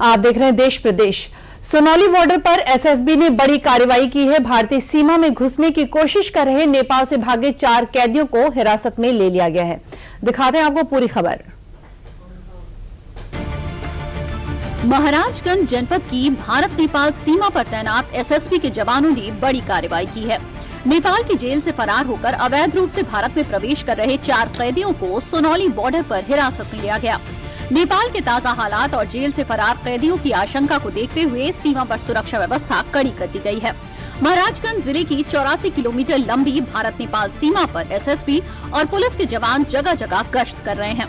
आप देख रहे हैं देश प्रदेश। सोनौली बॉर्डर पर एसएसबी ने बड़ी कार्रवाई की है। भारतीय सीमा में घुसने की कोशिश कर रहे नेपाल से भागे 4 कैदियों को हिरासत में ले लिया गया है। दिखाते हैं आपको पूरी खबर। महाराजगंज जनपद की भारत नेपाल सीमा पर तैनात एसएसबी के जवानों ने बड़ी कार्रवाई की है। नेपाल की जेल से फरार होकर अवैध रूप से भारत में प्रवेश कर रहे 4 कैदियों को सोनौली बॉर्डर पर हिरासत में लिया गया। नेपाल के ताजा हालात और जेल से फरार कैदियों की आशंका को देखते हुए सीमा पर सुरक्षा व्यवस्था कड़ी कर दी गई है। महाराजगंज जिले की 84 किलोमीटर लंबी भारत नेपाल सीमा पर एसएसबी और पुलिस के जवान जगह जगह गश्त कर रहे हैं।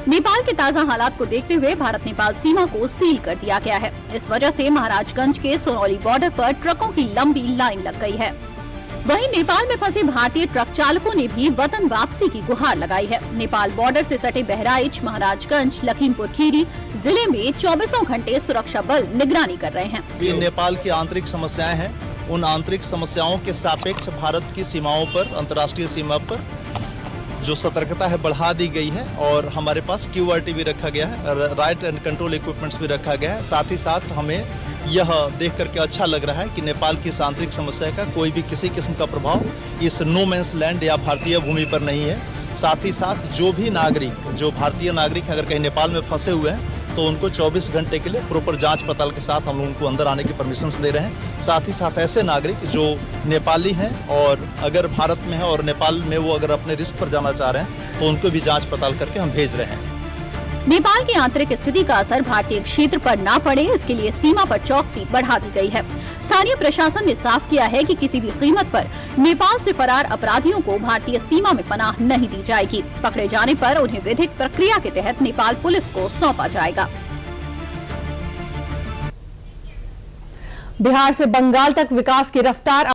नेपाल के ताजा हालात को देखते हुए भारत नेपाल सीमा को सील कर दिया गया है। इस वजह से महाराजगंज के सोनौली बॉर्डर पर ट्रकों की लंबी लाइन लग गई है। वहीं नेपाल में फंसे भारतीय ट्रक चालकों ने भी वतन वापसी की गुहार लगाई है। नेपाल बॉर्डर से सटे बहराइच, महाराजगंज, लखीमपुर खीरी जिले में 24 घंटे सुरक्षा बल निगरानी कर रहे हैं। ये नेपाल की आंतरिक समस्याएं हैं। उन आंतरिक समस्याओं के सापेक्ष भारत की सीमाओं पर, अंतर्राष्ट्रीय सीमा पर जो सतर्कता है बढ़ा दी गई है और हमारे पास QRT भी रखा गया है, राइट एंड कंट्रोल इक्विपमेंट्स भी रखा गया है। साथ ही साथ हमें यह देख करके अच्छा लग रहा है कि नेपाल की इस आंतरिक समस्या का कोई भी किसी किस्म का प्रभाव इस नो मैंस लैंड या भारतीय भूमि पर नहीं है। साथ ही साथ जो भी नागरिक, जो भारतीय नागरिक अगर कहीं नेपाल में फंसे हुए हैं तो उनको 24 घंटे के लिए प्रॉपर जांच पड़ताल के साथ हम उनको अंदर आने की परमिशन दे रहे हैं। साथ ही साथ ऐसे नागरिक जो नेपाली हैं और अगर भारत में है और नेपाल में वो अगर अपने रिस्क पर जाना चाह रहे हैं तो उनको भी जांच पड़ताल करके हम भेज रहे हैं। नेपाल की आंतरिक स्थिति का असर भारतीय क्षेत्र पर न पड़े, इसके लिए सीमा पर चौकसी बढ़ा दी गई है। स्थानीय प्रशासन ने साफ किया है कि किसी भी कीमत पर नेपाल से फरार अपराधियों को भारतीय सीमा में पनाह नहीं दी जाएगी। पकड़े जाने पर उन्हें विधिक प्रक्रिया के तहत नेपाल पुलिस को सौंपा जाएगा। बिहार से बंगाल तक विकास की रफ्तार